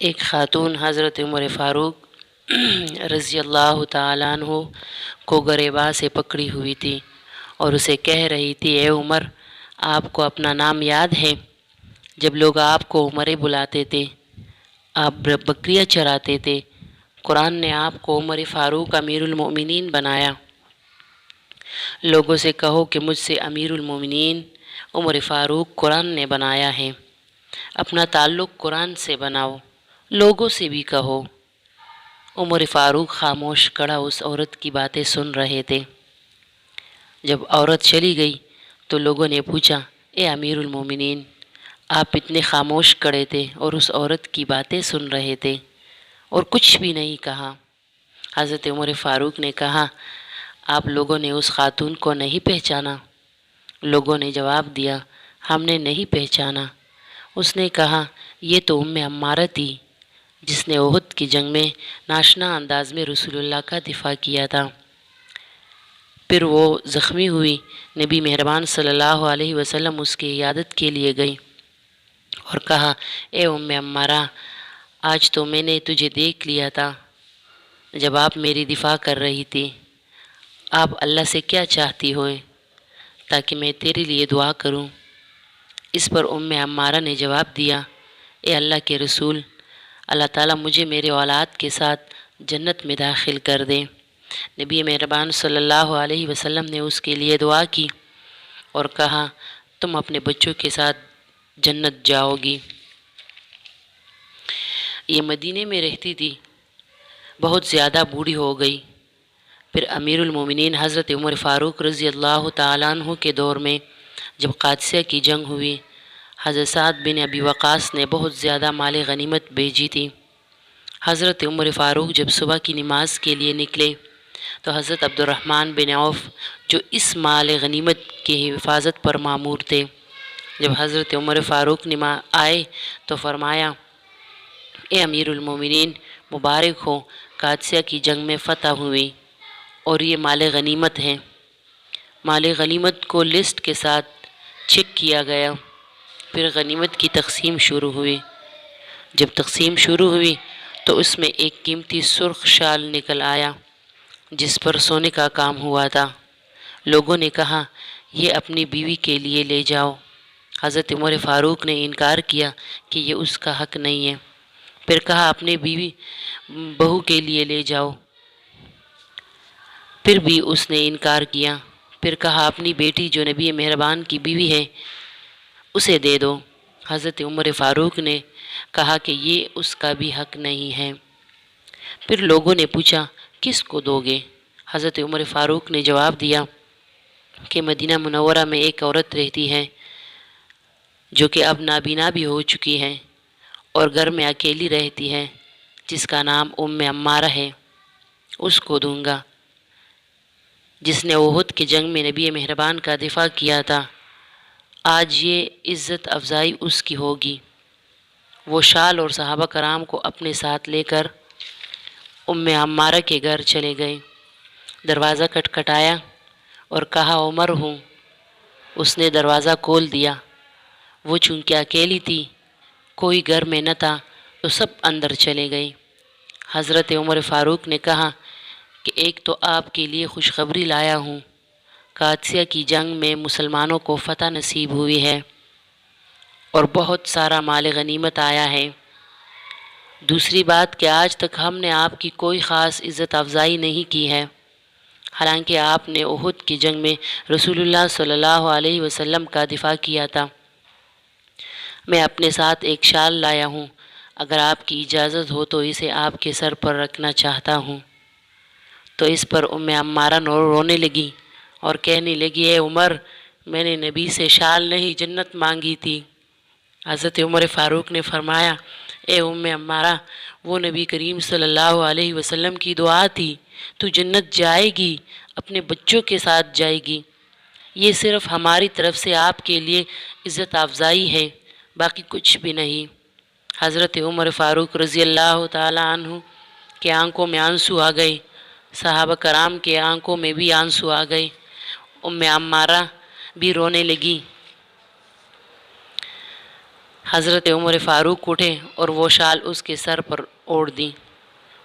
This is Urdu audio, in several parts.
ایک خاتون حضرت عمر فاروق رضی اللہ تعالیٰ عنہ کو گریباں سے پکڑی ہوئی تھی اور اسے کہہ رہی تھی، اے عمر، آپ کو اپنا نام یاد ہے؟ جب لوگ آپ کو عمر بلاتے تھے، آپ بکریاں چراتے تھے، قرآن نے آپ کو عمر فاروق امیر المومنین بنایا۔ لوگوں سے کہو کہ مجھ سے امیر المومنین عمر فاروق قرآن نے بنایا ہے۔ اپنا تعلق قرآن سے بناؤ، لوگوں سے بھی کہو۔ عمر فاروق خاموش کھڑا اس عورت کی باتیں سن رہے تھے۔ جب عورت چلی گئی تو لوگوں نے پوچھا، اے امیر المومنین، آپ اتنے خاموش کھڑے تھے اور اس عورت کی باتیں سن رہے تھے اور کچھ بھی نہیں کہا۔ حضرت عمر فاروق نے کہا، آپ لوگوں نے اس خاتون کو نہیں پہچانا؟ لوگوں نے جواب دیا، ہم نے نہیں پہچانا۔ اس نے کہا، یہ تو عمارہ تھی جس نے احد کی جنگ میں ناشنا انداز میں رسول اللہ کا دفاع کیا تھا۔ پھر وہ زخمی ہوئی، نبی مہربان صلی اللہ علیہ وسلم اس کی عیادت کے لیے گئی اور کہا، اے عمارہ، آج تو میں نے تجھے دیکھ لیا تھا جب آپ میری دفاع کر رہی تھی۔ آپ اللہ سے کیا چاہتی ہوئے تاکہ میں تیرے لیے دعا کروں؟ اس پر عمارہ نے جواب دیا، اے اللہ کے رسول، اللہ تعالیٰ مجھے میرے اولاد کے ساتھ جنت میں داخل کر دے۔ نبی مہربان صلی اللہ علیہ وسلم نے اس کے لیے دعا کی اور کہا، تم اپنے بچوں کے ساتھ جنت جاؤ گی۔ یہ مدینے میں رہتی تھی، بہت زیادہ بوڑھی ہو گئی۔ پھر امیر المومنین حضرت عمر فاروق رضی اللہ تعالیٰ عنہ کے دور میں جب قادسیہ کی جنگ ہوئی، حضرت سعد بن ابی وقاص نے بہت زیادہ مال غنیمت بھیجی تھی۔ حضرت عمر فاروق جب صبح کی نماز کے لیے نکلے تو حضرت عبد الرحمن بن عوف جو اس مال غنیمت کی حفاظت پر مامور تھے، جب حضرت عمر فاروق آئے تو فرمایا، اے امیر المومنین، مبارک ہو، قادسیہ کی جنگ میں فتح ہوئی اور یہ مال غنیمت ہے۔ مال غنیمت کو لسٹ کے ساتھ چیک کیا گیا۔ پھر غنیمت کی تقسیم شروع ہوئی۔ جب تقسیم شروع ہوئی تو اس میں ایک قیمتی سرخ شال نکل آیا جس پر سونے کا کام ہوا تھا۔ لوگوں نے کہا، یہ اپنی بیوی کے لیے لے جاؤ۔ حضرت عمر فاروق نے انکار کیا کہ یہ اس کا حق نہیں ہے۔ پھر کہا، اپنے بیوی بہو کے لیے لے جاؤ۔ پھر بھی اس نے انکار کیا۔ پھر کہا، اپنی بیٹی جو نبی مہربان کی بیوی ہے اسے دے دو۔ حضرت عمر فاروق نے کہا کہ یہ اس کا بھی حق نہیں ہے۔ پھر لوگوں نے پوچھا، کس کو دو گے؟ حضرت عمر فاروق نے جواب دیا کہ مدینہ منورہ میں ایک عورت رہتی ہے جو کہ اب نابینا بھی ہو چکی ہے اور گھر میں اکیلی رہتی ہے، جس کا نام عمارہ ہے، اس کو دوں گا، جس نے احد کی جنگ میں نبی مہربان کا دفاع کیا تھا۔ آج یہ عزت افزائی اس کی ہوگی۔ وہ شال اور صحابہ کرام کو اپنے ساتھ لے کر عمارہ کے گھر چلے گئے۔ دروازہ کھٹکھٹایا اور کہا، عمر ہوں۔ اس نے دروازہ کھول دیا۔ وہ چونکہ اکیلی تھی، کوئی گھر میں نہ تھا، تو سب اندر چلے گئے۔ حضرت عمر فاروق نے کہا کہ ایک تو آپ کے لیے خوشخبری لایا ہوں، قادسیہ کی جنگ میں مسلمانوں کو فتح نصیب ہوئی ہے اور بہت سارا مال غنیمت آیا ہے۔ دوسری بات کہ آج تک ہم نے آپ کی کوئی خاص عزت افزائی نہیں کی ہے، حالانکہ آپ نے احد کی جنگ میں رسول اللہ صلی اللہ علیہ وسلم کا دفاع کیا تھا۔ میں اپنے ساتھ ایک شال لایا ہوں، اگر آپ کی اجازت ہو تو اسے آپ کے سر پر رکھنا چاہتا ہوں۔ تو اس پر عمارہ رونے لگی اور کہنے لگی، اے عمر، میں نے نبی سے شال نہیں جنت مانگی تھی۔ حضرت عمر فاروق نے فرمایا، اے عمارہ، وہ نبی کریم صلی اللہ علیہ وسلم کی دعا تھی، تو جنت جائے گی، اپنے بچوں کے ساتھ جائے گی۔ یہ صرف ہماری طرف سے آپ کے لیے عزت افزائی ہے، باقی کچھ بھی نہیں۔ حضرت عمر فاروق رضی اللہ تعالیٰ عنہ کے آنکھوں میں آنسو آ گئے، صحابہ کرام کے آنکھوں میں بھی آنسو آ گئے۔ عمارہ بھی رونے لگی۔ حضرت عمر فاروق اٹھے اور وہ شال اس کے سر پر اوڑھ دی۔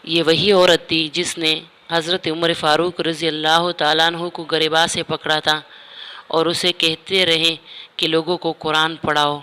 یہ وہی عورت تھی جس نے حضرت عمر فاروق رضی اللہ تعالیٰ عنہ کو گریباں سے پکڑا تھا اور اسے کہتے رہے کہ لوگوں کو قرآن پڑھاؤ۔